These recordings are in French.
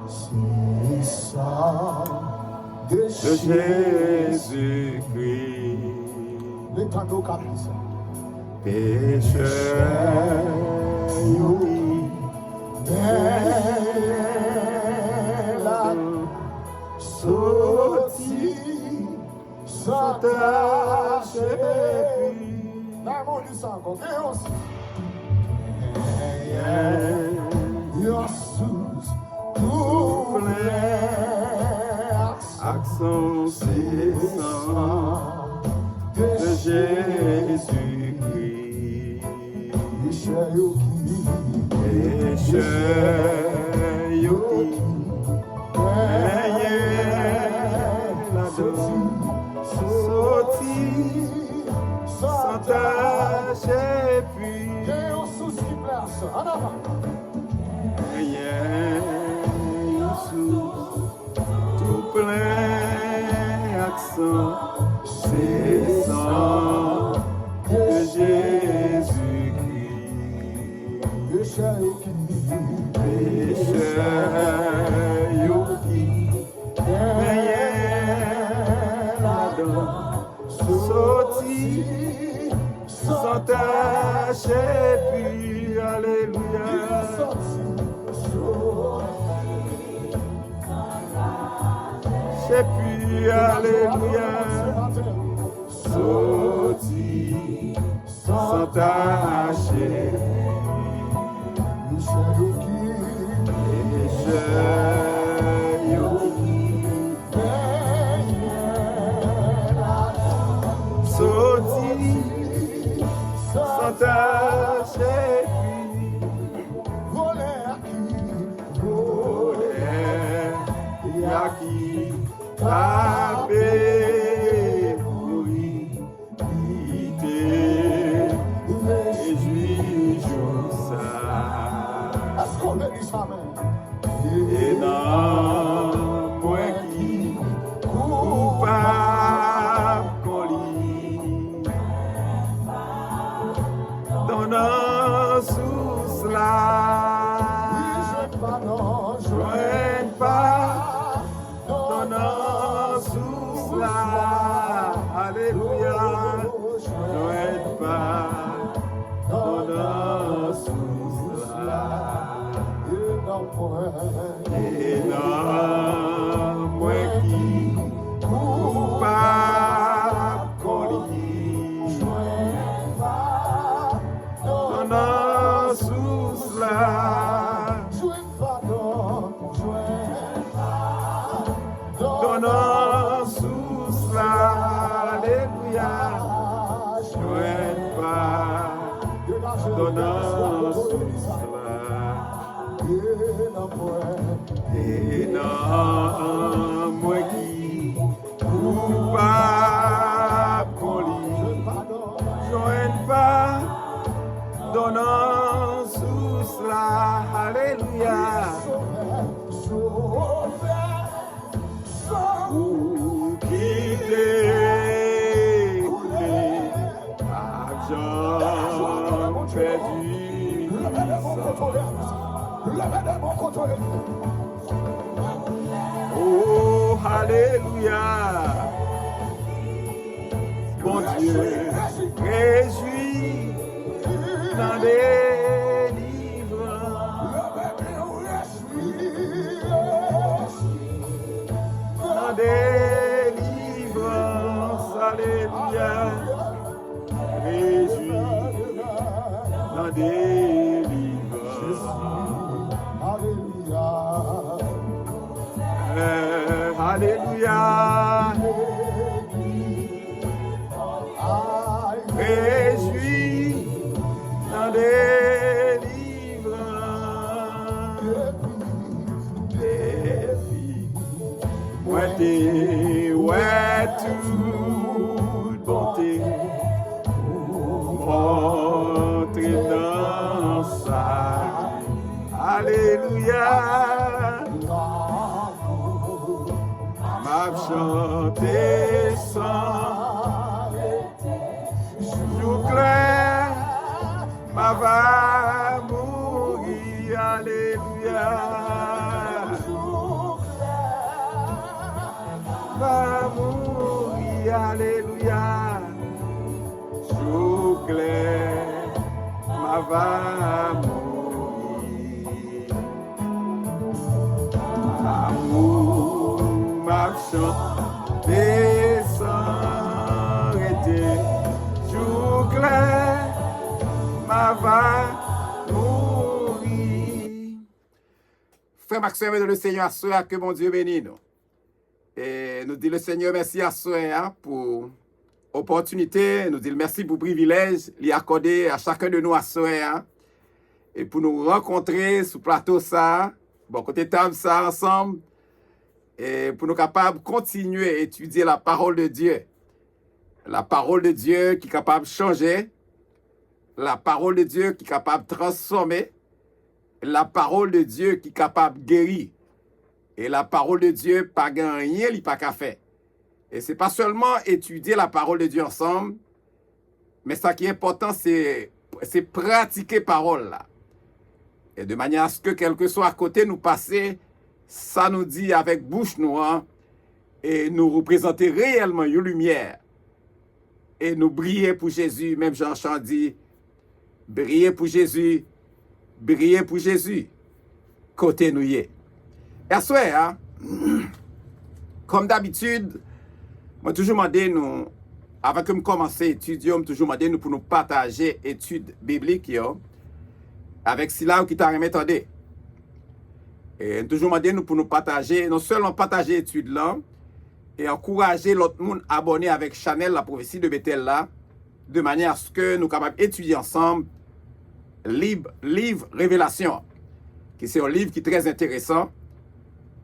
C'est ça de Jésus-Christ. L'étendue capisse. Pécheur, oui, la sortie sans tâcher. L'amour du sang, qu'on fait aussi. Yosus, tout plein, accent cessant de Jésus-Christ. Pécheur, yoki, la sorti, sans tâche et puis. Yosus qui place, en avant. Tout plein accent, cessant de Jésus-Christ. Pécheur, yoki, sorti, sans tâche et puis, alléluia. Et puis, alléluia, sorti, sans tâcher. Sorti, sans tâcher. Yaki, Abbé, oui, quitter, réjouis, ça. Est-ce qu'on met les femmes? Et dans moi qui coupable qu'on lit, donnant sous cela, joigne pas. Alléluia, joigne pas, donnant sous cela. Et non, moi qui coupable qu'on lit, donnant sous cela. Donnant sous cela, alléluia, joigne pas, donnant sous cela, et non, moi qui coupable qu'on lit, joigne pas, donnant sous cela, alléluia. Oh, alléluia. Bon Dieu, réjouis dans les livres. Dans des livres, alléluia. Réjouis dans des livres. Alléluia. Réjouis dans des livres. Des filles. Ouais, toute bonté. Entrer dans ça. Alléluia. M'a chanté sans jour clair, ma va mourir. Alléluia. va mourir. Amour m'a chanté sans arrêter. Jour clair m'a va mourir. Frère Maxime de le Seigneur, à que mon Dieu bénisse nous. Et nous dit le Seigneur merci à soi pour opportunité, nous dit merci pour privilège lui accorder à chacun de nous à soi et pour nous rencontrer sur plateau ça, bon côté table ça ensemble et pour nous capables de continuer à étudier la parole de Dieu. La parole de Dieu qui est capable de changer, la parole de Dieu qui est capable de transformer, la parole de Dieu qui est capable de guérir. Et la parole de Dieu, pas rien, il pas qu'à faire. Et c'est pas seulement étudier la parole de Dieu ensemble, mais ça qui est important, c'est pratiquer parole là. Et de manière à ce que, quel que soit à côté, nous passer, ça nous dit avec bouche noire, et nous représenter réellement une lumière. Et nous briller pour Jésus, même Jean-Jean dit, briller pour Jésus, côté nous y est. Et à ce hein, comme d'habitude, moi toujours demandé nous, avant que nous commençons à étudier, moi toujours demandé nous pour nous partager études bibliques yo, avec cela qui t'a remis attendez. Et toujours demandé nous pour nous partager, non seulement partager études là, et encourager l'autre monde à abonner avec Chanel la prophétie de Bethel là, de manière à ce que nous capables d'étudier ensemble livre Révélation, qui c'est un livre qui est très intéressant.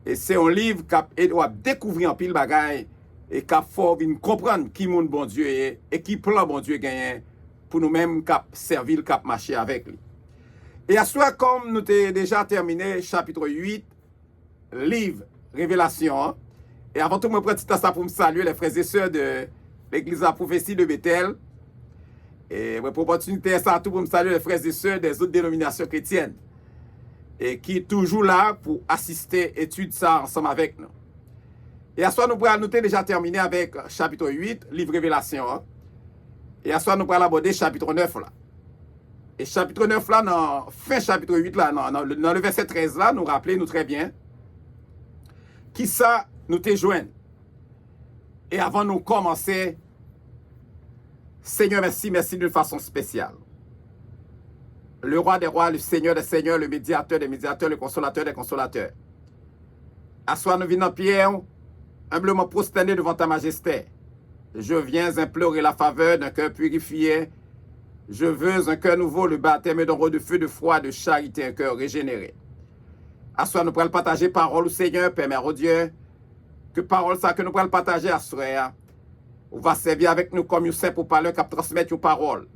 Et c'est un livre qui doit découvrir un pile bagaille et qui faut comprendre qui mon bon Dieu est et qui plan bon Dieu gagne pour nous-mêmes cap servir le cap marcher avec lui. Et à soi comme nous avons déjà terminé chapitre 8 livre Révélation. Et avant tout, je prends petit temps ça pour me saluer les frères et sœurs de l'église de la prophétie de Bethel. Et pour opportunité ça tout pour me saluer les frères et sœurs des autres dénominations chrétiennes. Et qui est toujours là pour assister, étude ça ensemble avec nous. Et à ce soir, nous pourrons noter déjà terminé avec chapitre 8, livre Révélation. Et à ce soir, nous pourrons aborder chapitre 9 là. Et chapitre 9 là, dans fin chapitre 8 là, dans le verset 13 là, nous rappelez-nous très bien qui ça nous te joigne. Et avant de nous commencer, Seigneur, merci d'une façon spéciale. Le roi des rois, le Seigneur des seigneurs, le médiateur des médiateurs, le consolateur des consolateurs. À soi, nous venons en pierre, humblement prosternés devant ta majesté. Je viens implorer la faveur d'un cœur purifié. Je veux un cœur nouveau, le baptême d'un eau de feu, de foi, de charité, un cœur régénéré. À soi, nous pourrons partager parole au Seigneur, Père, Mère, au Dieu. Que parole ça que nous pourrons partager à soi. On va servir avec nous comme un saint pour parler, qui transmettre une parole.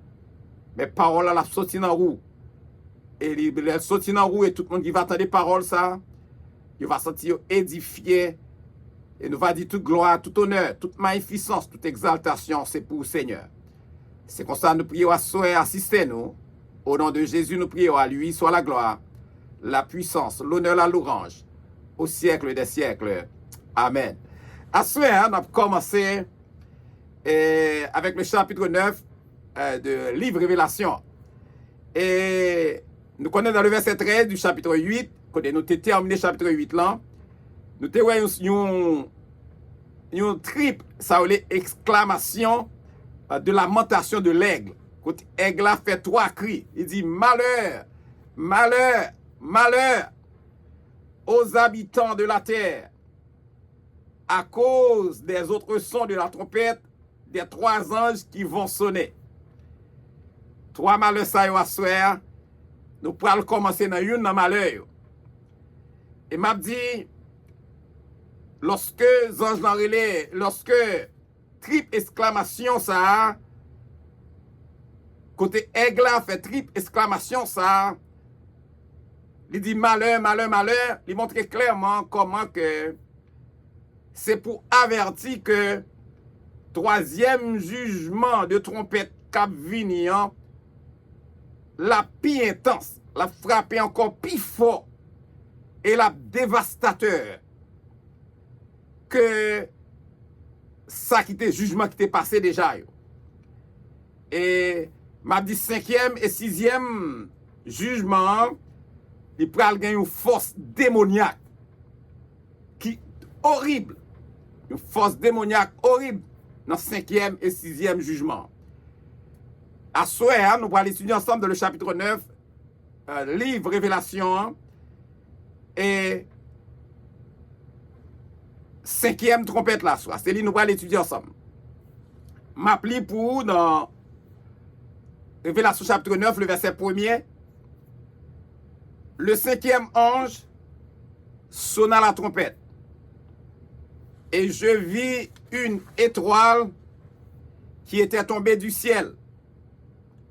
Mais parole à la sortie dans roue. Et il sorti dans roue et tout le monde qui va entendre des paroles, ça, il va sentir édifié. Et nous va dire toute gloire, tout honneur, toute magnificence, toute exaltation, c'est pour le Seigneur. C'est comme ça que nous prions à soi, assistez-nous. Au nom de Jésus, nous prions à lui, soit la gloire, la puissance, l'honneur, la louange, au siècle des siècles. Amen. À soi, on a commencé avec le chapitre 9 de livre Révélation. Et nous connaissons dans le verset 13 du chapitre 8, quand nous avons terminé le chapitre 8 là, nous avons une triple, ça veut dire exclamation de lamentation de l'aigle. Quand l'aigle a fait 3 cris, il dit malheur, malheur, malheur aux habitants de la terre à cause des autres sons de la trompette des 3 anges qui vont sonner. 3 malheurs ça y va soir. Nous pourrons commencer dans une malheur. Et m'a dit, lorsque ange l'enrelé, lorsque triple exclamation ça, côté aigle fait triple exclamation ça, il dit malheur, malheur, malheur, il montre clairement comment que c'est pour avertir que 3e jugement de trompette cap vinian, la plus intense, la frappé encore plus fort et la dévastateur que ça qui était jugement qui était passé déjà. Et m'a dit cinquième et sixième jugement, il pral gagner une force démoniaque qui horrible. Une force démoniaque horrible dans cinquième et sixième jugement. À soir, nous allons étudier ensemble dans le chapitre 9, livre Révélation, et cinquième trompette là, soit. C'est lui nous allons étudier ensemble. M'appli pour dans Révélation chapitre 9, le verset 1er. Le cinquième ange sonna la trompette. Et je vis une étoile qui était tombée du ciel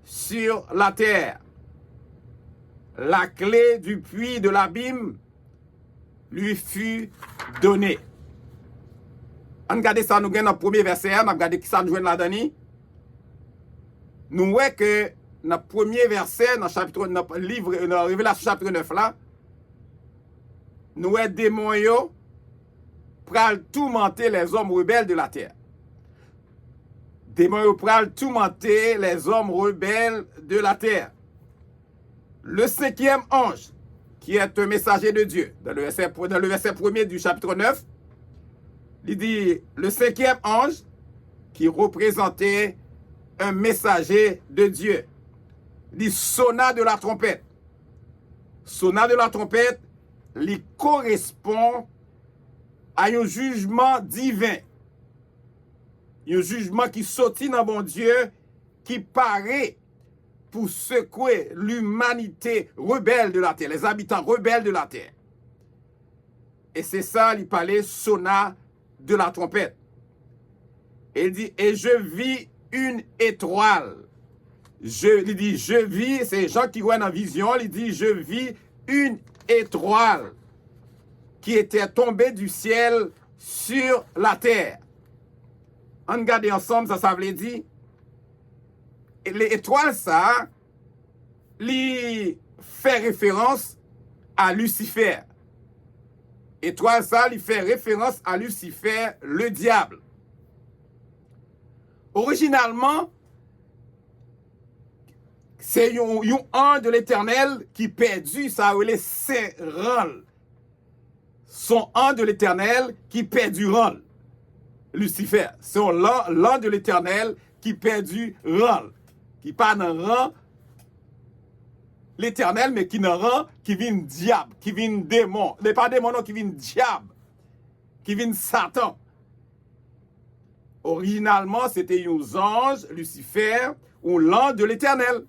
sur la terre. La clé du puits de l'abîme lui fut donnée. On regarde ça, nous gagnons dans le premier verset, on regarde qui ça nous joue là-dedans. Nous voyons que dans le premier verset, dans le livre, dans Révélation chapitre 9 là, nous voyons des démons pral tourmenter les hommes rebelles de la terre. Démons pral tourmenter les hommes rebelles de la terre. Le cinquième ange, qui est un messager de Dieu, dans le verset 1er du chapitre 9, il dit le cinquième ange qui représentait un messager de Dieu. Il dit sonna de la trompette. Sonna de la trompette, il correspond à un jugement divin. Un jugement qui sortit dans bon Dieu, qui paraît pour secouer l'humanité rebelle de la terre, les habitants rebelles de la terre. Et c'est ça, il parlait sonna de la trompette. Et il dit, et je vis une étoile. Il dit, je vis, c'est Jean qui voit dans la vision, il dit, je vis une étoile qui était tombée du ciel sur la terre. On regarde ensemble, ça veut dire, l'étoile, ça, lui fait référence à Lucifer. Étoile, ça, lui fait référence à Lucifer, le diable. Originalement, c'est un ange de l'Éternel qui perdu, ça a les saint rôle. Son ange de l'Éternel qui perdu rôle. Lucifer, c'est l'ange de l'Éternel qui perdu rôle. Qui pas dans rang l'Éternel, mais qui dans rang qui vient diable, qui vient démon. Mais pas démon, non, qui vient diable, qui vient Satan. Originalement, c'était un ange, Lucifer, ou l'ange de l'Éternel.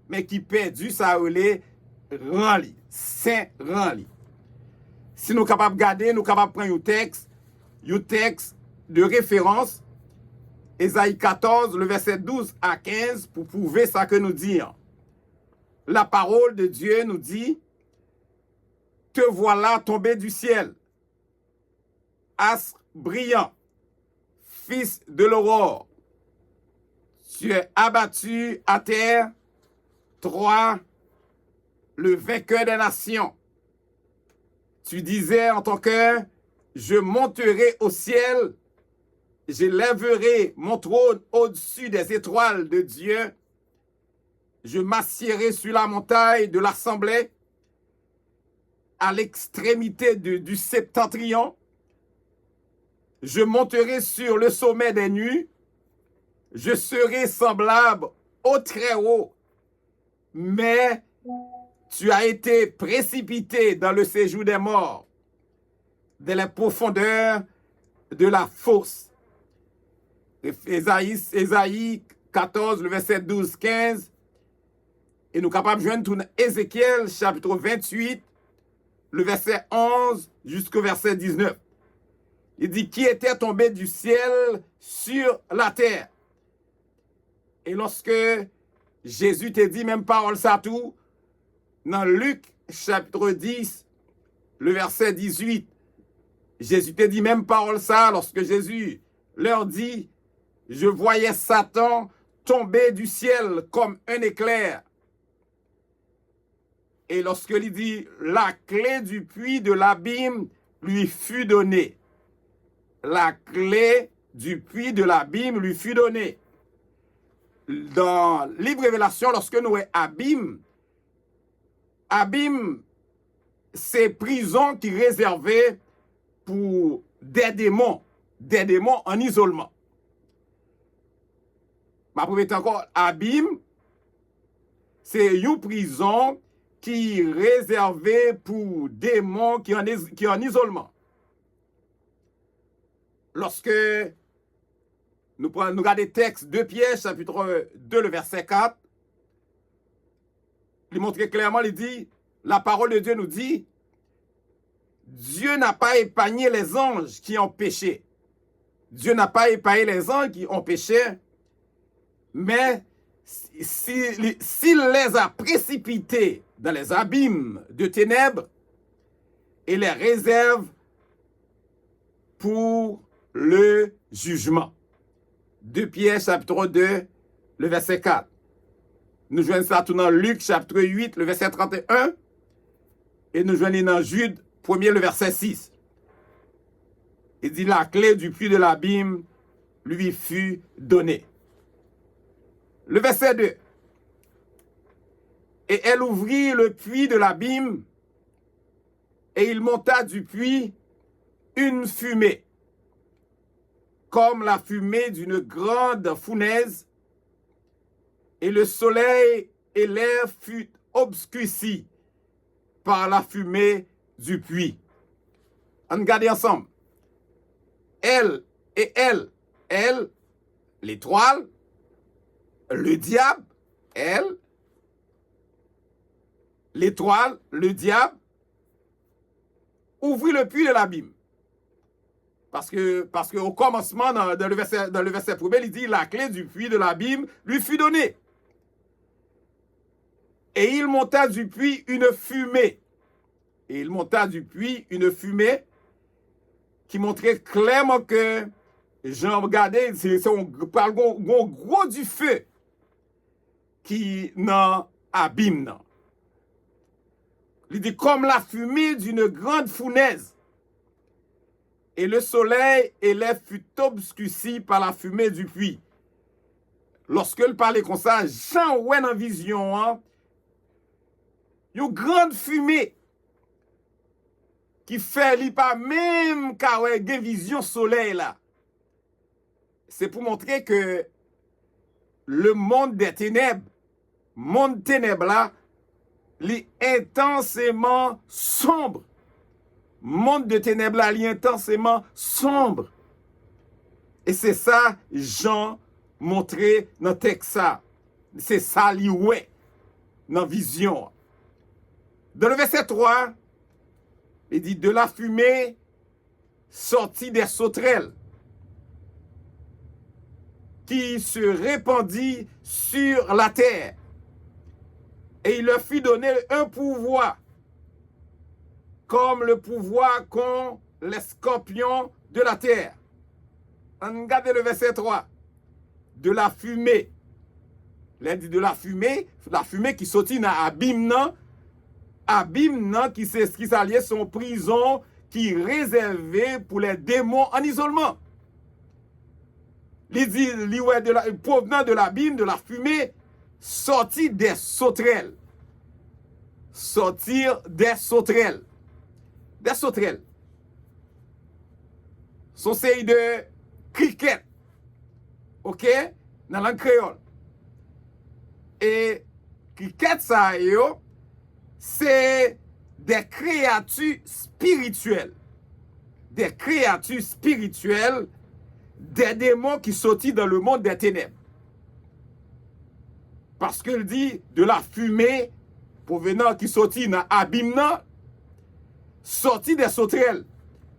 Mais qui perdu, ça a les rang li, saint rang li. Si nous sommes capables de garder, nous sommes capables de prendre un texte de référence, Ésaïe 14, le verset 12 à 15, pour prouver ça que nous disons. La parole de Dieu nous dit, « Te voilà tombé du ciel, astre brillant, fils de l'aurore. Tu es abattu à terre, toi, le vainqueur des nations. Tu disais en ton cœur, je monterai au ciel, je lèverai mon trône au-dessus des étoiles de Dieu. Je m'assiérai sur la montagne de l'assemblée, à l'extrémité du septentrion. Je monterai sur le sommet des nues. Je serai semblable au Très-Haut. Mais tu as été précipité dans le séjour des morts, dans les profondeurs de la fosse. Ésaïe 14, le verset 12-15. Et nous sommes capables de joindre Ézéchiel, chapitre 28, le verset 11 jusqu'au verset 19. Il dit, qui était tombé du ciel sur la terre. Et lorsque Jésus t'a dit même parole ça tout, dans Luc, chapitre 10, le verset 18, Jésus t'a dit même parole ça, lorsque Jésus leur dit, je voyais Satan tomber du ciel comme un éclair. Et lorsqu'il dit, la clé du puits de l'abîme lui fut donnée. La clé du puits de l'abîme lui fut donnée. dans le livre Révélation, lorsque nous voyons Abîme, c'est prison qui est réservée pour des démons en isolement. Ma première encore, Abîme, c'est une prison qui est réservée pour démons qui en isolement. Lorsque nous regardons le texte de Pierre, chapitre 2, le verset 4, il montre clairement, il dit, la parole de Dieu nous dit, Dieu n'a pas épargné les anges qui ont péché. Dieu n'a pas épargné les anges qui ont péché, mais s'il les a précipités dans les abîmes de ténèbres et les réserve pour le jugement. 2 Pierre, chapitre 2, le verset 4. Nous joignons ça tout dans Luc, chapitre 8, le verset 31. Et nous joignons dans Jude, 1er, le verset 6. Il dit, la clé du puits de l'abîme lui fut donnée. Le verset 2. Et elle ouvrit le puits de l'abîme, et il monta du puits une fumée, comme la fumée d'une grande fournaise, et le soleil et l'air furent obscurcis par la fumée du puits. On regarde ensemble. Elle, l'étoile, le diable, elle, l'étoile, le diable, ouvrit le puits de l'abîme. Parce que au commencement, dans le verset premier, il dit, la clé du puits de l'abîme lui fut donnée. Et il monta du puits une fumée. Et il monta du puits une fumée qui montrait clairement que, j'en regardais, on parle gros du feu qui n'en abîme. Non. Il dit comme la fumée d'une grande fournaise. Et le soleil et l'air fut obscurcis par la fumée du puits. Lorsque il parlait comme ça, Jean ouè en vision, hein, une grande fumée qui fait li pas même qu'à ouais gen vision soleil là. C'est pour montrer que le monde des ténèbres, monde ténèbres là, li intensément sombre. Monde de ténèbres là, li intensément sombre. Et c'est ça Jean montré dans le texte ça. C'est ça li ouais dans vision. Dans le verset 3, il dit, de la fumée sortit des sauterelles qui se répandit sur la terre. Et il leur fut donné un pouvoir, comme le pouvoir qu'ont les scorpions de la terre. On regarde le verset 3. De la fumée. Il dit de la fumée qui sortit dans l'abîme, qui s'alliait son prison qui est réservée pour les démons en isolement. Il dit, provenant de l'abîme, de la fumée, sortir des sauterelles. Sortir des sauterelles. Des sauterelles. Son série de criquettes. OK? Dans la langue créole. Et criquettes, ça yo, c'est des créatures spirituelles. Des créatures spirituelles, des démons qui sortent dans le monde des ténèbres. Parce qu'il dit de la fumée provenant qui sortit dans l'abîme, sortit des sauterelles.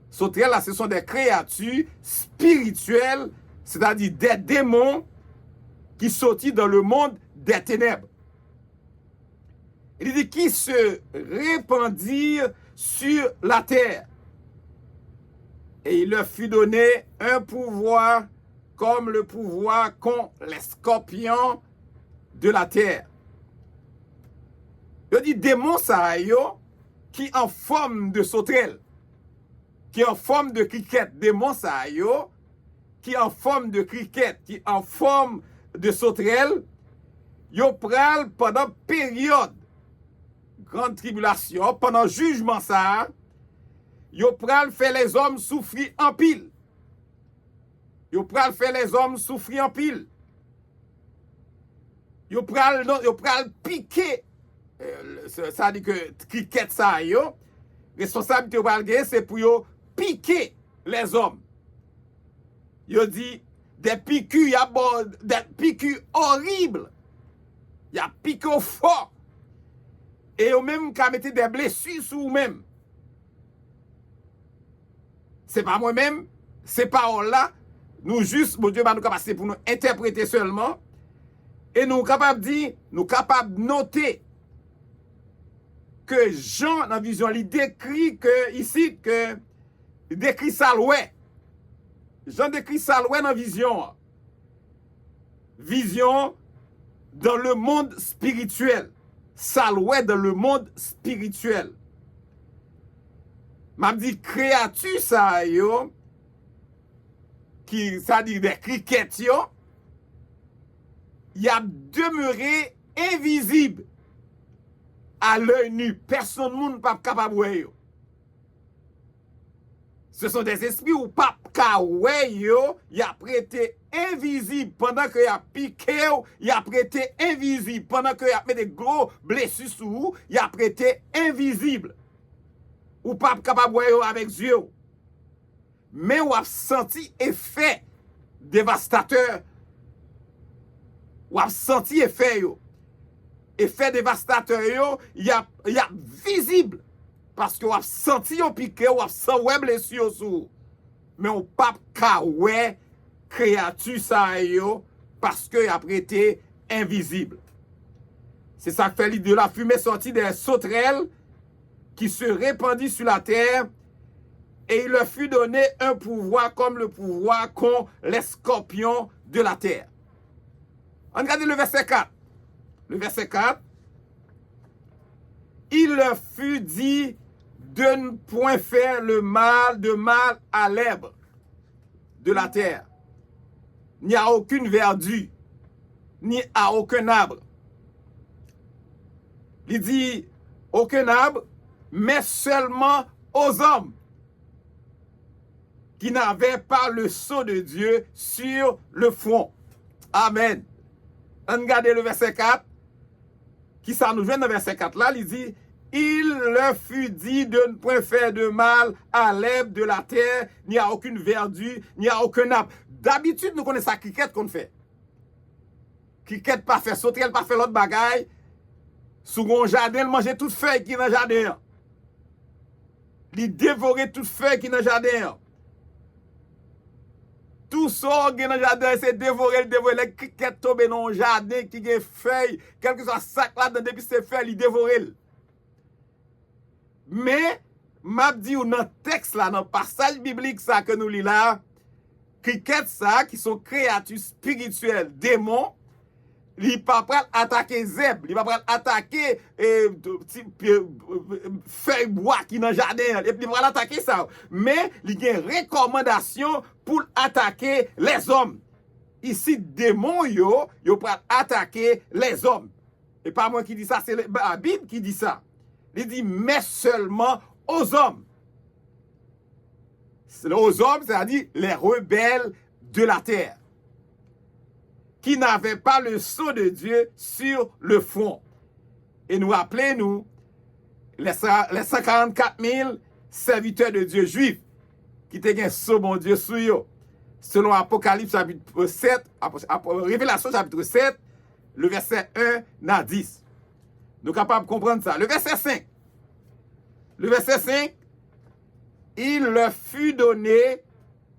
Sauterelles, là, ce sont des créatures spirituelles, c'est-à-dire des démons qui sortent dans le monde des ténèbres. Il dit qui se répandirent sur la terre. Et il leur fut donné un pouvoir comme le pouvoir qu'ont les scorpions de la terre. Il dit démons ça yo qui en forme de sauterelle, qui en forme de criquette, démons ça yo qui en forme de criquette, qui en forme de sauterelles, yo pral pendant période grande tribulation, pendant jugement ça, yo pral fait les hommes souffrir en pile. Yo pral fait les hommes souffrir en pile. Yo pral piquer ça dit que cricket ça yo, responsabilité pral gagner c'est pour yo piquer les hommes. Yo dit des piqûres, des piqûres horribles. Il y a piqué au fort. Et au même qu'à mettre des blessures sur vous-même. C'est pas moi-même, ces paroles-là, nous juste, mon Dieu, nous capables pour nous interpréter seulement. Et nous capables de dire, nous capables de noter que Jean, dans la vision, il décrit que, ici, que, il décrit ça l'ouest. Jean décrit ça l'ouest dans la vision. Vision dans le monde spirituel. Ça l'ouest dans le monde spirituel. M'a dit créature ça yo qui ça dit des criquets yo y a demeuré invisible à l'œil nu. Personne monde pas capable voir yo. Ce sont des esprits ou pas ka ouais yo, y a prêté invisible pendant que y a piqué, y a prêté invisible pendant que y a mis des gros blessures sur vous, y a prêté invisible. Ou pas capable de voir avec yeux. Mais ou a senti effet dévastateur. Ou a senti effet yo. Effet dévastateur yo, y a visible parce que ou a senti yo piqué, ou a senti ouais blessure sur. Mais ou pas ka ouais créature ça yo parce que y a prêté invisible. C'est ça que fait l'idée de la fumée sortie des sauterelles qui se répandit sur la terre, et il leur fut donné un pouvoir comme le pouvoir qu'ont les scorpions de la terre. Regardez le verset 4. Le verset 4. Il leur fut dit de ne point faire de mal à l'herbe de la terre, ni à aucune verdure, ni à aucun arbre. Il dit aucun arbre, mais seulement aux hommes qui n'avaient pas le sceau de Dieu sur le front. Amen. Regardez le verset 4, qui ça nous vient dans le verset 4 là, il dit, il leur fut dit de ne point faire de mal à l'herbe de la terre, ni à aucune verdure, ni à aucun arbre. D'habitude, nous connaissons ça cricket qu'on fait. Cricket pas fait sauter, elle pas fait l'autre bagaille. Sous un jardin, elle mangeait toute feuille qui est dans le jardin. Il dévorait toute feuille qui est dans le jardin. Tout ça qui est dans le jardin, c'est dévorer. Les criquets tombent dans le jardin qui a feuille, quel que soit sac là, depuis ces feuilles, il dévore. Mais, m'a dit dans le texte là, dans le passage biblique ça que nous lisons là, criquets ça, qui sont créatures spirituelles, démons, il pas prêt attaquer zèbre, il pas prêt attaquer feuille bois qui dans jardin, et puis il va attaquer ça. Mais il y a une recommandation pour attaquer les hommes. Ici démon yo prêt attaquer les hommes. Et pas moi qui dis ça, c'est la Bible qui dit ça. Il dit mais seulement aux hommes. Aux hommes, c'est-à-dire les rebelles de la terre, qui n'avaient pas le sceau de Dieu sur le front. Et nous rappelez-nous les 144 000 serviteurs de Dieu juifs qui étaient un sceau bon Dieu sur eux. Selon Apocalypse chapitre 7, Révélation chapitre 7, le verset 1 à 10. Nous sommes capables de comprendre ça. Le verset 5. Le verset 5, il leur fut donné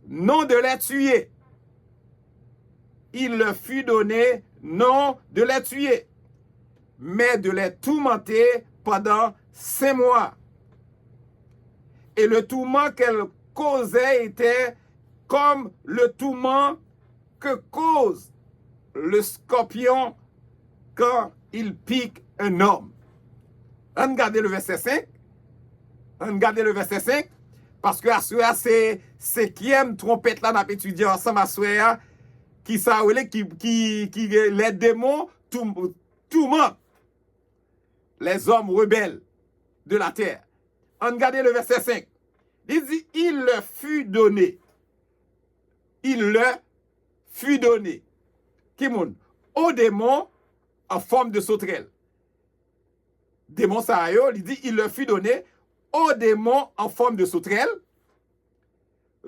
non de les tuer. Il leur fut donné non de les tuer, mais de les tourmenter pendant 5 mois. Et le tourment qu'elle causait était comme le tourment que cause le scorpion quand il pique un homme. Regardez le verset 5. Regardez le verset 5. Parce que à ce c'est 5e trompette là, on a étudié ensemble à ce qui ça qui les démons tourmentent les hommes rebelles de la terre. On regarde le verset 5. Il dit, il leur fut donné. Il leur fut donné. Qui moun? Aux démons en forme de sauterelle. Démon ça yo, il dit, il leur fut donné aux démons en forme de sauterelle,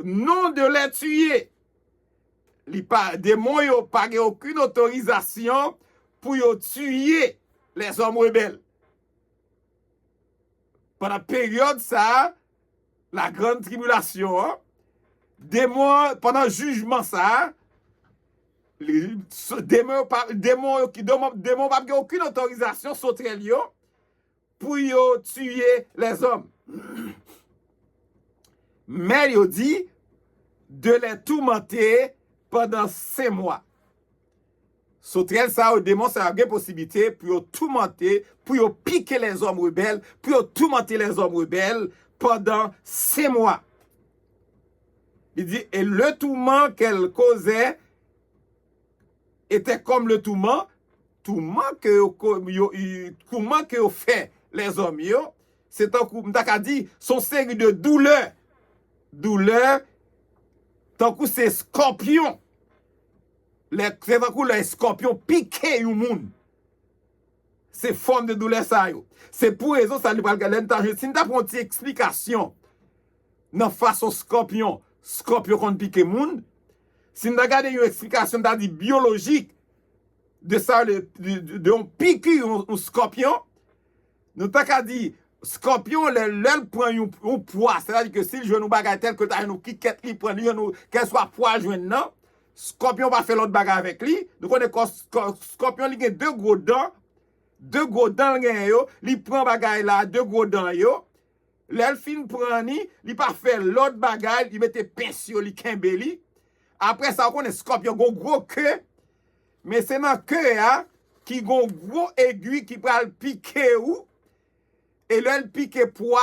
non de les tuer. Les démons n'ont pas aucune autorisation pour tuer les hommes rebelles. Pendant la période, ça, la grande tribulation, démons, pendant le jugement, ça, les démons n'ont pas aucune autorisation sauterelle pour tuer les hommes. Mais il dit de les tourmenter pendant 5 mois. Sauterelle, ça, au démon, ça a une possibilité pour tourmenter, pour piquer les hommes rebelles, pour tourmenter les hommes rebelles pendant 5 mois. Il dit, et le tourment qu'elle causait était comme le tourment que fait les hommes, c'est un coup, m'ta dit, son série de douleurs, tant que c'est scorpion, c'est tant que les scorpions piquent un monde. C'est forme de douleur ça yo. C'est pour raison ça lui parle galen si n'ta prend une explication dans face au scorpion qu'on pique monde, si n'ta regarder une explication d'adi biologique de ça de on pique un scorpion, nous t'a qu'à dire scorpion le prend un poids, c'est-à-dire que si le genou bagay tel que t'as nous qui quête li prend nous qu'elle soit poids joindre non, scorpion va faire l'autre bagay avec lui. Donc on est scorpion li gen deux gros dents gen yo, li prend bagay là deux gros dents yo. L'el fin prend li pas faire l'autre bagay, il mette pinceau li kembe li. Après ça on est scorpion gros queue. Mais c'est dans queue qui gon gros aiguille qui pral piquer ou. Et là, elle pique poids,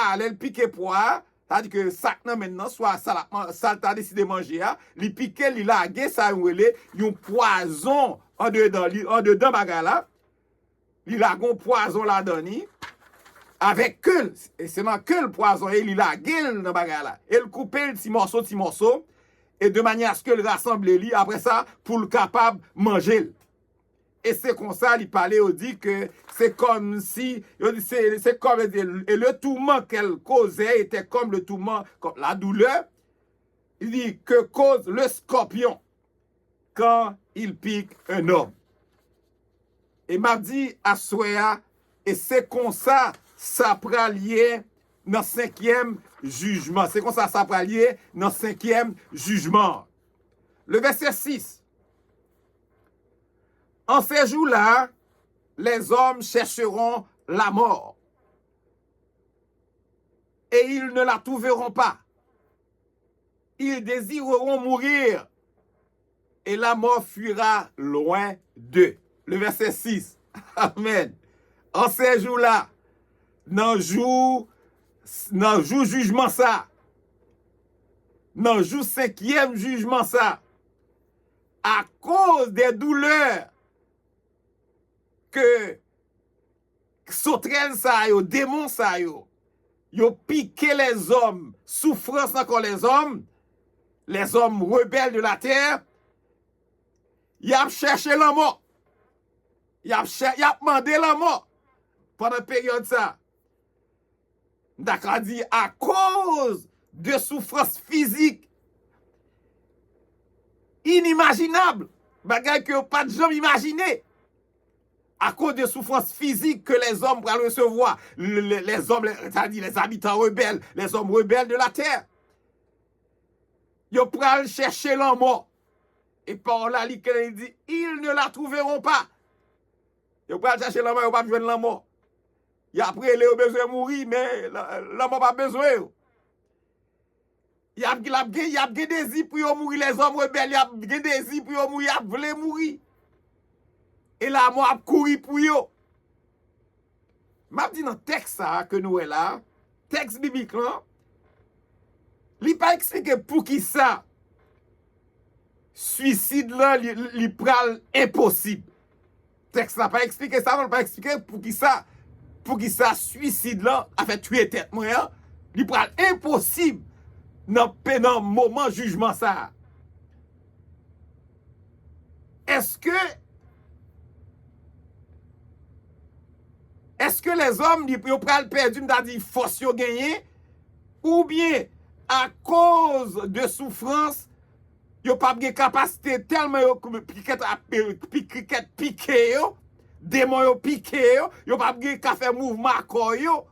c'est-à-dire que sac nan maintenant, soit ça t'a décidé de manger, il pique, il lage, ça un poison en dedans bagarre là. Il a un poison là-dedans, avec que, et c'est dans que le poison, il lage dans bagarre là. Il coupe le petit morceau, et de manière à ce que le rassemble li, après ça, pour le capable manger. Et c'est comme ça, il parlait, il dit que c'est comme si, c'est comme, et le tourment qu'elle causait était comme le tourment, comme la douleur, il dit que cause le scorpion quand il pique un homme. Et m'a dit à Soya, et c'est comme ça, ça pralier dans le 5e jugement. C'est comme ça, ça pralier dans le 5e jugement. Le verset 6. En ces jours-là, les hommes chercheront la mort et ils ne la trouveront pas. Ils désireront mourir et la mort fuira loin d'eux. Le verset 6. Amen. En ces jours-là, dans jour jugement ça, dans jour 5e jugement ça, à cause des douleurs que sauterelle ça yo, démon ça yo piqué les hommes, souffrance encore les hommes rebelles de la terre, y a cherché la mort. Y a demandé la mort pendant la période ça. D'accord dit à cause de souffrance physique inimaginable, bagay que pas de gens imaginer. À cause de souffrances physiques que les hommes vont recevoir, les hommes, c'est-à-dire les habitants rebelles, les hommes rebelles de la terre, ils vont chercher la mort. Et par là, il dit, ils ne la trouveront pas. Ils vont chercher la mort, ils ne vont pas joindre la mort. Et après, ils ont besoin de mourir, mais la mort n'a pas besoin. Il y a des désirs pour mourir, les hommes rebelles, il y a des désirs pour mourir, ils veulent mourir. Et la mort a couru pour eux. M'a dit dans le texte que nous est là, texte biblique là, il pas expliqué pour qui ça. suicide là, li pral impossible. Texte n'a pas expliqué ça, on pas expliqué pour qui ça suicide là a fait tuer tête moi, hein? Li pral impossible dans moment jugement ça. Est-ce que les hommes ils pral perdu m'ta dit force yo gagner ou bien à cause de souffrance yo pas de capacité tellement yo piqué yo démon yo piqué yo pas de faire mouvement corps yo.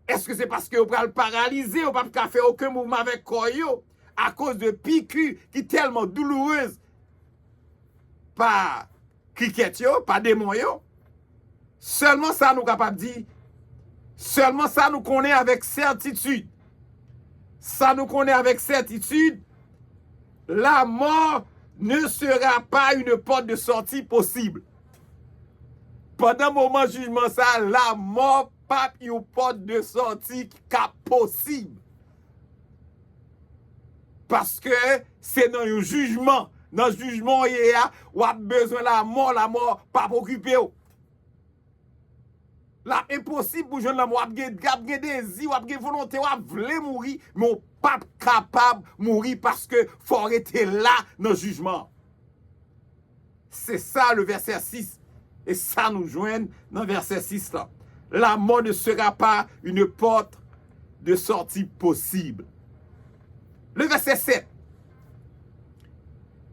Est-ce que c'est parce que yo pral paralysé yo pas faire aucun mouvement avec corps yo à cause de piqûre qui tellement douloureuse par cricket yo, par démon yo? Seulement ça nous capable dire. Seulement ça nous connaît avec certitude. Ça nous connaît avec certitude. La mort ne sera pas une porte de sortie possible. Pendant le moment jugement ça, la mort pas une porte de sortie possible. Parce que c'est dans le jugement. Dans le jugement, il y a besoin de la mort pas préoccupé. Là, impossible pour jeune homme, ou a désir, ou a volonté, ou a voulu mourir, mais on pas capable de mourir parce que faut arrêter là dans le jugement. C'est ça le verset 6. Et ça nous joint dans le verset 6 là. La mort ne sera pas une porte de sortie possible. Le verset 7.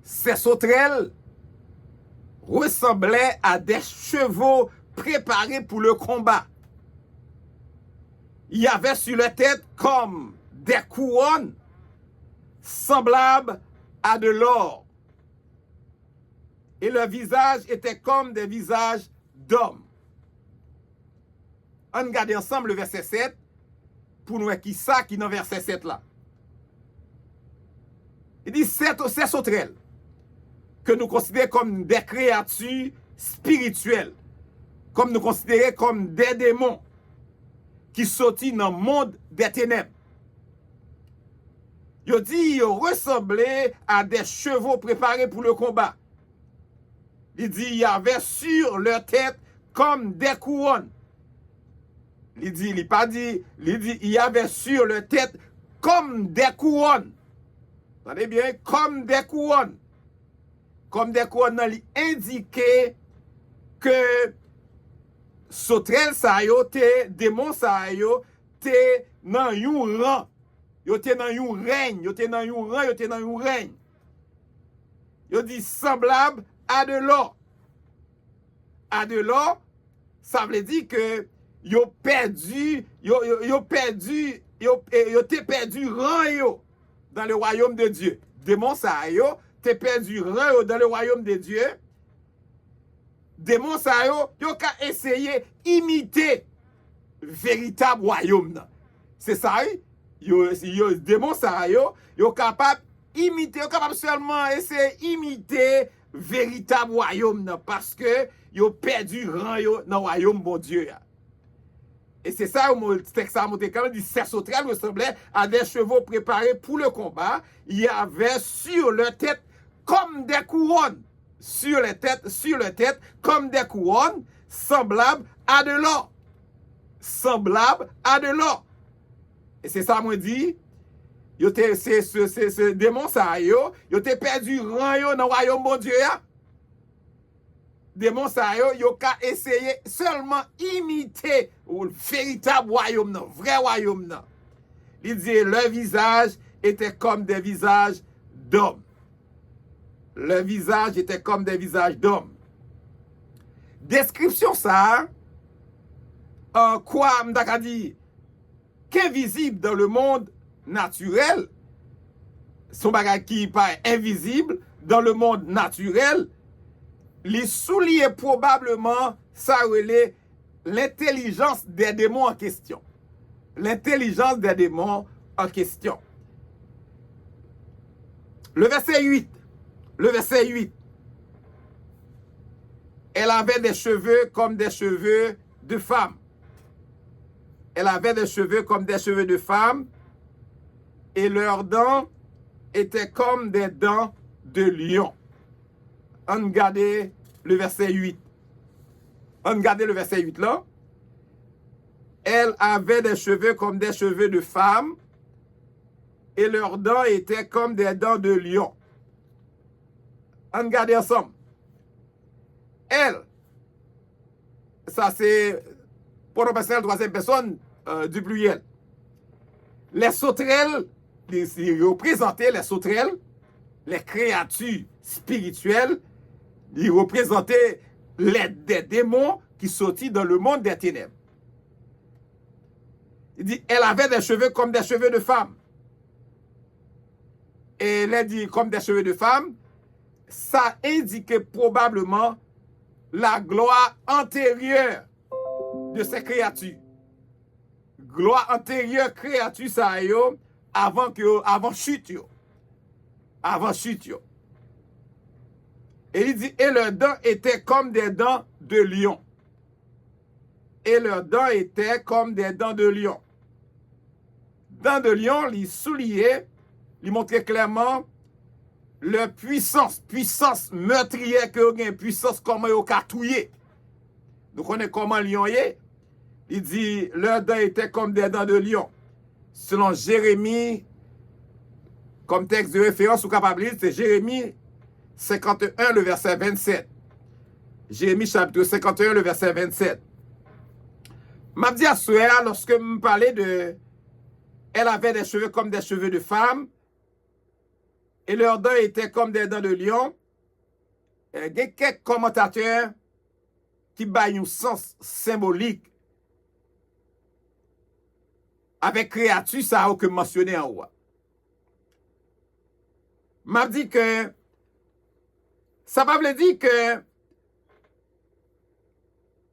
Ces sauterelles ressemblaient à des chevaux préparés pour le combat. Il y avait sur leur tête comme des couronnes semblables à de l'or. Et leur visage était comme des visages d'hommes. On regarde ensemble le verset 7 pour nous voir qui ça qui est dans le verset 7 là. Il dit ces sauterelles que nous considérons comme des créatures spirituelles, comme nous considérons comme des démons qui sortent dans le monde des ténèbres. Il dit ils ressemblaient à des chevaux préparés pour le combat. Il dit il y avait sur leur tête comme des couronnes. Il dit il y avait sur leur tête comme des couronnes. Attendez bien, comme des couronnes. Comme des couronnes, il indiquait que sauterelles ça yo te démon ça yo te dans un rang. Yo te dans un règne, yo te dans un rang, yo te dans un règne. Yo dit semblable à de l'or. À de l'or, ça veut dire que yo te perdu rang yo dans le royaume de Dieu. Démon ça yo te perdu rang yo dans le royaume de Dieu. Démon ça yo ka essayer imiter véritable royaume. C'est ça, démon ça yo capable imiter, yo capable seulement essayer imiter véritable royaume parce que yo perdu rang yo dans royaume bon Dieu. Et c'est ça où le texte a montré quand même dit ces sauterelles ressemblaient à des chevaux préparés pour le combat. Il y avait sur leur tête comme des couronnes. Sur leur tête comme des couronnes semblables à de l'or. Semblables à de l'or. Et c'est ça moi dit, ce démon ça yo te perdu rang yo dans royaume bon Dieu ya. Démon ça yo ka essayer seulement imiter le véritable royaume non, vrai royaume non. Il dit leur visage était comme des visages d'hommes. Le visage était comme des visages d'hommes. Description ça, quoi m'daka dit, qu'invisible dans le monde naturel, son bagage qui paraît invisible dans le monde naturel, les souliers probablement ça relève l'intelligence des démons en question. L'intelligence des démons en question. Le verset 8. Elle avait des cheveux comme des cheveux de femme. Elle avait des cheveux comme des cheveux de femme. Et leurs dents étaient comme des dents de lion. On regarde le verset 8. On regarde le verset 8 là. Elle avait des cheveux comme des cheveux de femme et leurs dents étaient comme des dents de lion. On regarde ensemble. Elle, ça c'est pronom personnel troisième personne du pluriel. Les sauterelles, ils représentaient les sauterelles, les créatures spirituelles, ils représentaient des démons qui sortaient dans le monde des ténèbres. Il dit, elle avait des cheveux comme des cheveux de femme. Et elle dit comme des cheveux de femme, ça indiquait probablement la gloire antérieure de ces créatures. Gloire antérieure créature ça yo avant chute yo. Avant chute yo. Et il dit, et leurs dents étaient comme des dents de lion. Et leurs dents étaient comme des dents de lion. Dents de lion, les souliers, ils montraient clairement leur puissance meurtrière que vous avez, puissance comment vous catouiller. Nous connaissons comment lion est. Il dit, leurs dents étaient comme des dents de lion. Selon Jérémie, comme texte de référence ou capable, c'est Jérémie 51, le verset 27. Jérémie chapitre 51, le verset 27. M'a dit à soeur, lorsque me parlait de... Elle avait des cheveux comme des cheveux de femme, et leurs dents étaient comme des dents de lion. Il y a quelques commentateurs qui baillent un sens symbolique avec créature, ça a que mentionné en haut. M'a dit que ça veut dire que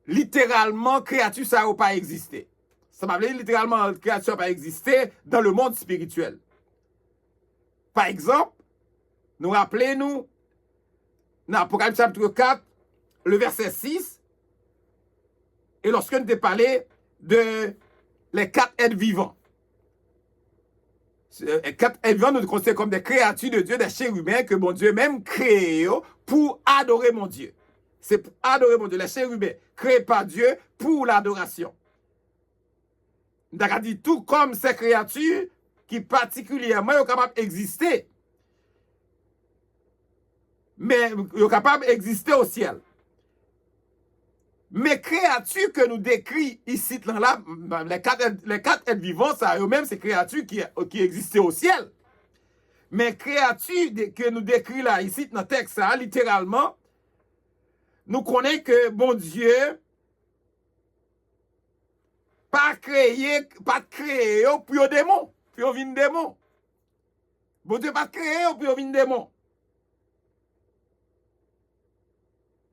littéralement créature, ça n'a pas existé. Ça veut dire littéralement créature n'a pas existé dans le monde spirituel. Par exemple, nous rappelons-nous dans Apocalypse chapitre 4, le verset 6, et lorsque nous avons parlé de les 4 êtres vivants. Les 4 êtres vivants, nous les considérons comme des créatures de Dieu, des chérubins que mon Dieu même créé pour adorer mon Dieu. C'est pour adorer mon Dieu. Les chérubins créés par Dieu pour l'adoration. Nous avons dit tout comme ces créatures qui particulièrement sont capables d'exister. Mais ils sont capables d'exister au ciel. Mais créatures que nous décrit ici, là, les quatre êtres vivants, ça eux-mêmes, c'est créatures qui existaient au ciel. Mais créatures que nous décrit là, ici, dans le texte, ça, littéralement, nous connaissons que bon Dieu pas créé pour les démons, pour les démons. Bon Dieu pas créé pour les démons.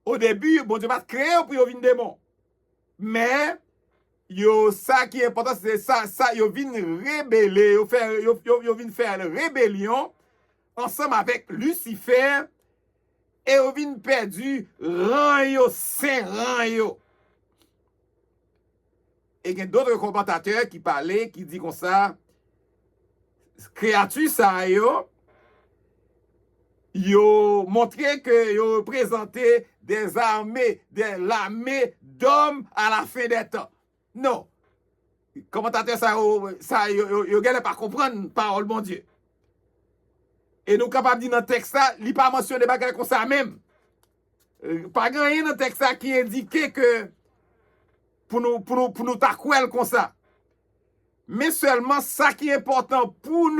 Au début, bon Dieu pas créé pour les démons. Mais ça qui est important, c'est ça yo vinn rebeller, yo vinn faire rébellion ensemble avec Lucifer et yo vinn perdu rang yo, saint rang yo. Et il y a d'autres commentateurs qui parlaient, qui disent comme ça, créature ça yo montré que yo représenté des armées, l'armée d'hommes à la fin des temps. Non. Commentateurs ça yo gagne pas comprendre parole mon Dieu. Et nous capables de dire dans le texte ça, il pas mentionné bagay comme ça même. Pas rien dans le texte ça qui indique que pour nous t'acouer comme ça. Mais seulement ça qui est important pour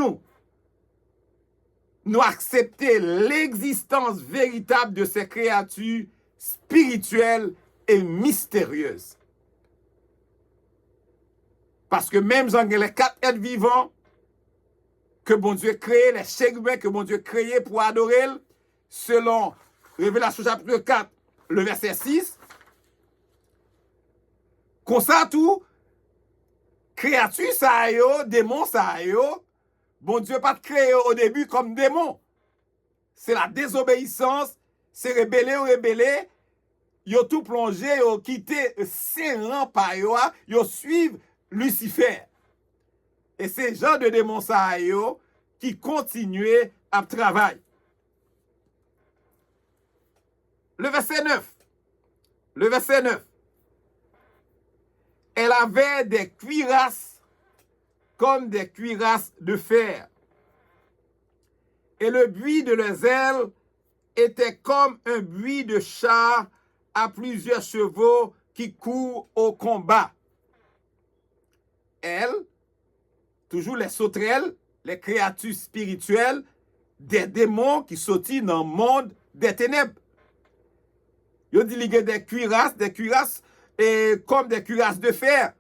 nous accepter l'existence véritable de ces créatures spirituelles et mystérieuses. Parce que même dans les 4 êtres vivants que bon Dieu créé, les chérubins que bon Dieu créé pour adorer, selon Révélation chapitre 4, le verset 6, comme ça tout, créature ça yo, démon ça yo, bon Dieu pas créé au début comme démon. C'est la désobéissance, c'est rebeller, yo tout plongé, yo quitté ses rangs par yo suivent Lucifer. Et ces gens de démons ça yo qui continuait à travailler. Le verset 9. Le verset 9. Elle avait des cuirasses comme des cuirasses de fer. Et le buis de leurs ailes était comme un buis de char à plusieurs chevaux qui courent au combat. Elle, toujours les sauterelles, les créatures spirituelles, des démons qui sortent dans le monde des ténèbres. Il dit qu'il y a des cuirasses et comme des cuirasses de fer.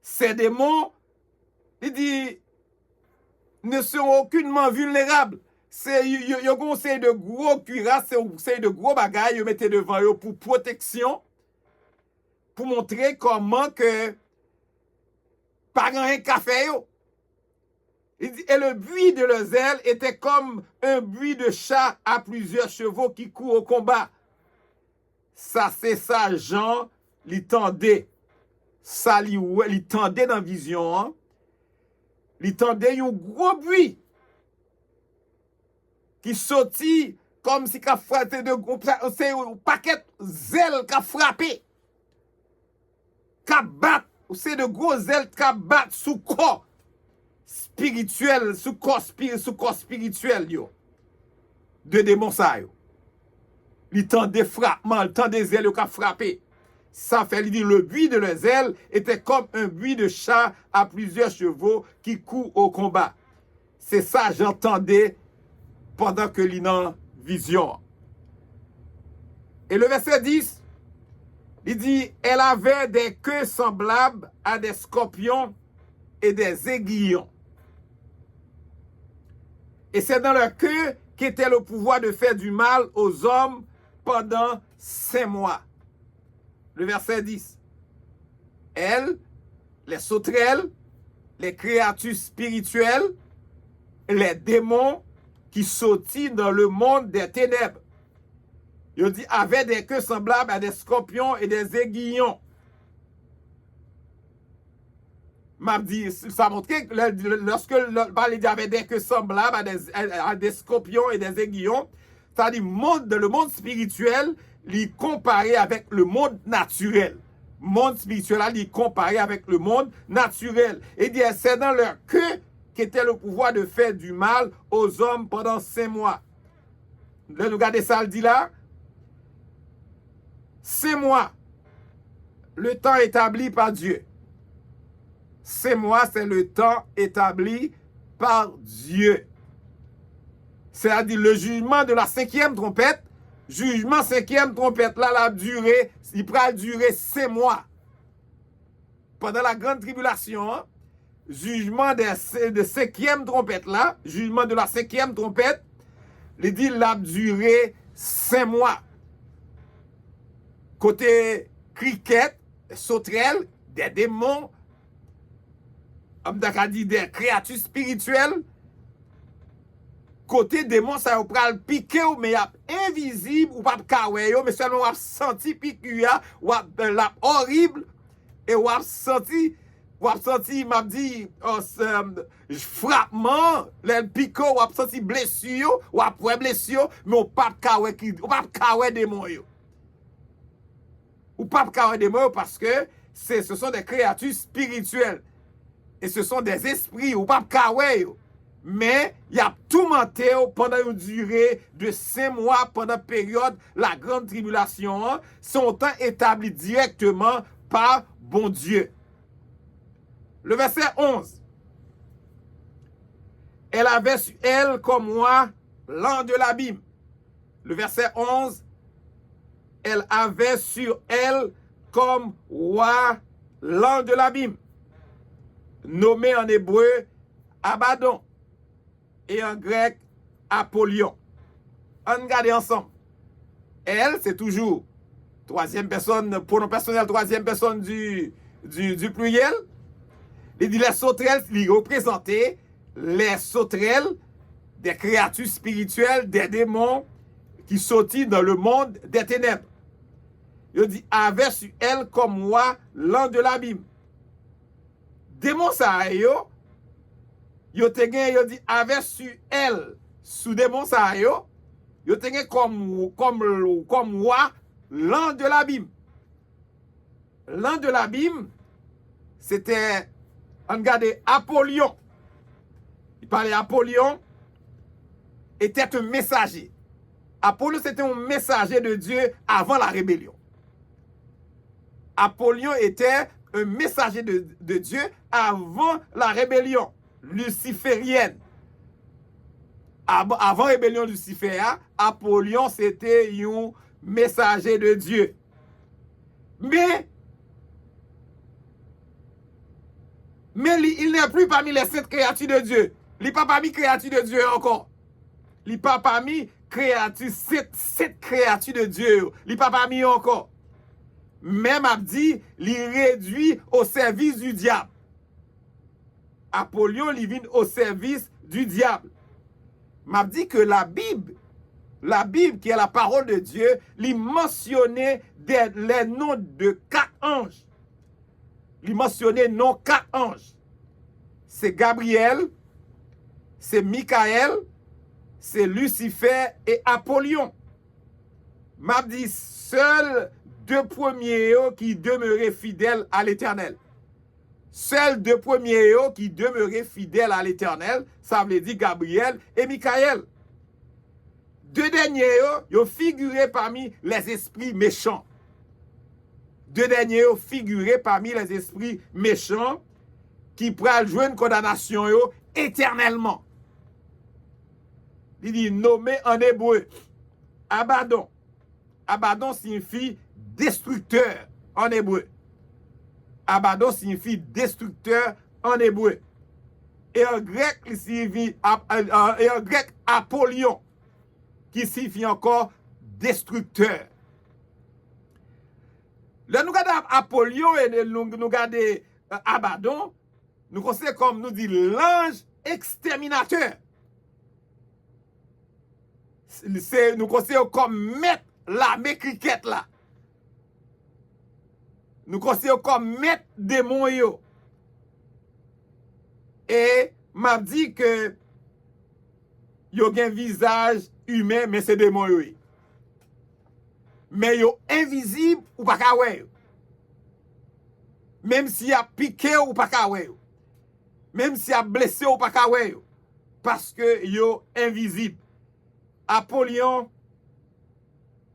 Ces démons, il dit, ne sont aucunement vulnérables. Il y a un conseil de gros cuirasses, c'est de gros bagailles, ils mettent devant eux pour protection, pour montrer comment que pas un café. Et le buis de leurs ailes était comme un buis de chat à plusieurs chevaux qui courent au combat. Ça, c'est ça, Jean, il tendait. Ça, il tendait dans la vision. Hein? Il tendait un gros buis qui sortit comme si il frappé c'est un paquet d'ailes qui a frappé. Qui bat, c'est de gros ailes qui battent sous corps spirituel, sous corps spirituel, yo. De démons ça, yo. Il tend des frappements, il tend des ailes qui a frappé. Ça fait, il dit, le buis de leurs ailes était comme un buis de chat à plusieurs chevaux qui courent au combat. C'est ça, j'entendais pendant que l'in vision. Et le verset 10, il dit, elle avait des queues semblables à des scorpions et des aiguillons. Et c'est dans leur queue qu'était le pouvoir de faire du mal aux hommes pendant 5 mois. Le verset 10. Elles, les sauterelles, les créatures spirituelles, les démons qui sortent dans le monde des ténèbres. Il dit, avaient des queues semblables à des scorpions et des aiguillons. M'a dit, ça montre que lorsque il y avait des queues semblables à des scorpions et des aiguillons, ça dit, le monde spirituel, il comparé avec le monde naturel. Le monde spirituel, il comparé avec le monde naturel. Et dit, c'est dans leur queue qu'était le pouvoir de faire du mal aux hommes pendant 5 mois. Là, nous regardez ça, il dit là. 5 mois, le temps établi par Dieu. 5 mois, c'est le temps établi par Dieu. C'est-à-dire le jugement de la 5e trompette. Jugement 5e trompette, là, il pourra durer 5 mois. Pendant la grande tribulation, hein, jugement de 5e trompette, là, jugement de la 5e trompette, il dit, il a duré 5 mois. Côté cricket, sauterelles, des démons, des créatures spirituelles. Côté démon, ça va le piquer, mais il y a invisible, ou pas de mais seulement on a senti piqûre, ou la horrible, et on a senti, m'a dit, frappement, le piquer, ou a senti blessure, ou après blessure, mais on pas de démon. Ou pas de démon parce que ce sont des créatures spirituelles. Et ce sont des esprits, ou pas de mais il y a tout menté pendant une durée de 5 mois, pendant la période, la grande tribulation, sont temps établis directement par bon Dieu. Le verset 11. Elle avait sur elle, comme moi, l'an de l'abîme. Le verset 11. Elle avait sur elle, comme moi, l'an de l'abîme. Nommé en hébreu, Abaddon. Et en grec, Apollyon. On regarde ensemble. Elle, c'est toujours 3e personne, pronom personnel, 3e personne du pluriel. Il dit les sauterelles, il représentait les sauterelles des créatures spirituelles, des démons qui sortent dans le monde des ténèbres. Il dit, avait sur elle comme moi l'an de l'abîme. Démon ça yo, yo te gen, yo dit, avec sur elle, sous démon ça yo te gen comme roi, l'an de l'abîme. L'an de l'abîme, c'était, on regarde, Apollyon. Il parlait Apollyon, était un messager. Apollyon, c'était un messager de Dieu avant la rébellion. Apollyon était un messager de Dieu avant la rébellion luciférienne. Avant la rébellion luciférienne, Apollyon, c'était un messager de Dieu. Mais il n'est plus parmi les 7 créatures de Dieu. Il n'est pas parmi les créatures de Dieu encore. Il n'est pas parmi créatures, 7 créatures de Dieu. Il n'est pas parmi encore. Même a dit, il réduit au service du diable. Apollyon, il vient au service du diable. M'a dit que la Bible qui est la parole de Dieu, il mentionnait les noms de 4 anges. Il mentionnait non 4 anges. C'est Gabriel, c'est Michael, c'est Lucifer et Apollyon. M'a dit seuls 2 premiers qui demeuraient fidèles à l'Éternel. Seuls 2 premiers qui demeuraient fidèles à l'Éternel, ça veut dire Gabriel et Michael. 2 derniers ils figuré parmi les esprits méchants. 2 derniers figuré parmi les esprits méchants qui pourraient jouer une condamnation éternellement. Il dit nommé en hébreu Abaddon. Abaddon signifie destructeur en hébreu. Abaddon signifie destructeur en hébreu. Et en grec, il signifie Apollyon, qui signifie encore destructeur. Là, nous regardons Apollyon et nous regardons Abaddon, nous considérons comme nous dit l'ange exterminateur. Nous considérons comme maître l'armée cricket là. Nous considérons comme maître démon yo. Et m'a dit que yo gen visage humain mais c'est démon yo. Mais yo invisible ou pas ka wè yo. Même si a piqué ou pas ka wè yo. Même si a blessé ou pas ka wè yo. Parce que yo invisible. Apollyon,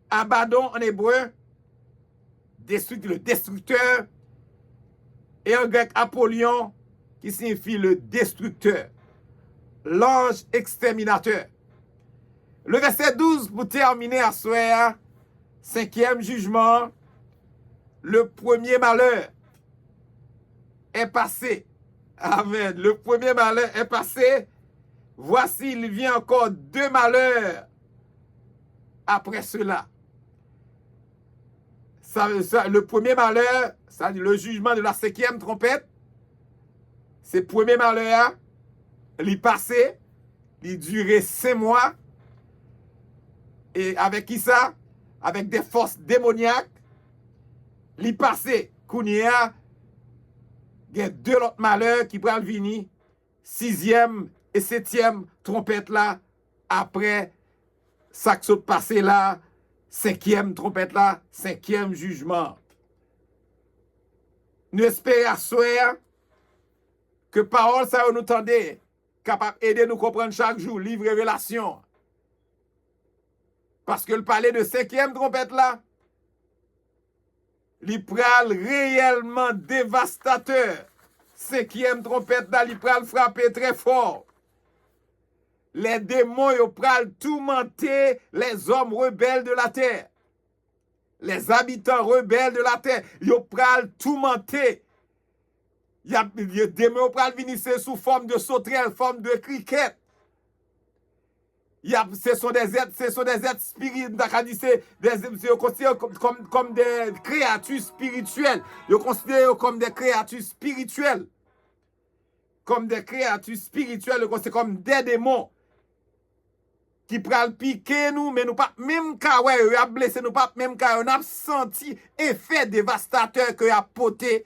Abaddon en hébreu, le destructeur, et en grec Apollyon, qui signifie le destructeur, l'ange exterminateur. Le verset 12, pour terminer à soir, 5e jugement, le premier malheur est passé. Amen. Le premier malheur est passé. Voici, il vient encore 2 malheurs après cela. Le premier malheur, ça dit le jugement de la 5e trompette, c'est le premier malheur, il passé, il durait 5 mois. Et avec qui ça? Avec des forces démoniaques. Il passé, Kounia, il y a 2 autres malheurs qui prennent venir, 6e et 7e trompette là, après ça qui s'est passé là, 5e trompette là, 5e jugement. Nous espérons à soir que parole ça nous tendez, capable d'aider nous comprendre chaque jour, livre révélation. Parce que le palais de 5e trompette là, il pral réellement dévastateur. 5e trompette là, il pral frapper très fort. Les démons ils pral tourmenter les hommes rebelles de la terre. Les habitants rebelles de la terre, ils pral tourmenter. Les démons pral venir sous forme de sauterelle, forme de cricket. Ce sont des êtres spirituels, comme des créatures spirituelles. Ils considèrent comme des créatures spirituelles. Comme des créatures spirituelles, c'est comme des démons qui pral piquer nous, mais nous pas même quand ouais, a blessé nous pas même quand on a senti effet dévastateur que a porté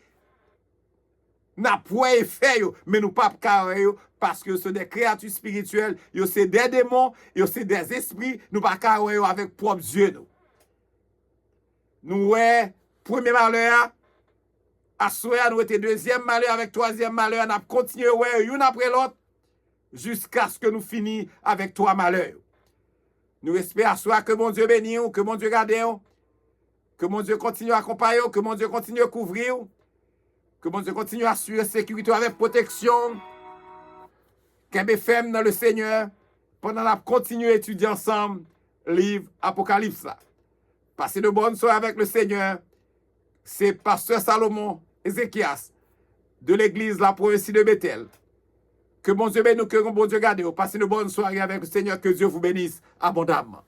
n'a point effet, mais nous pas carré parce que c'est des créatures spirituelles, c'est des démons, c'est des esprits, nous pas carré avec propre Dieu. Nous, ouais, premier malheur, à soir, nous était deuxième malheur avec troisième malheur, nous avons continué, ouais, une après l'autre, jusqu'à ce que nous finissions avec trois malheurs. Nous espérons à soir que mon Dieu bénisse, que mon Dieu garde, que mon Dieu continue à accompagner, que mon Dieu continue à couvrir, que mon Dieu continue à assurer sécurité avec protection. Qu'un femme dans le Seigneur, pendant la continuer à étudier ensemble, livre Apocalypse. Passez de bonnes soirées avec le Seigneur. C'est Pasteur Salomon Ézéchias de l'église La Prophétie de Bethel. Que mon Dieu bénisse, que mon Dieu garde. Passez de bonnes soirées avec le Seigneur. Que Dieu vous bénisse abondamment.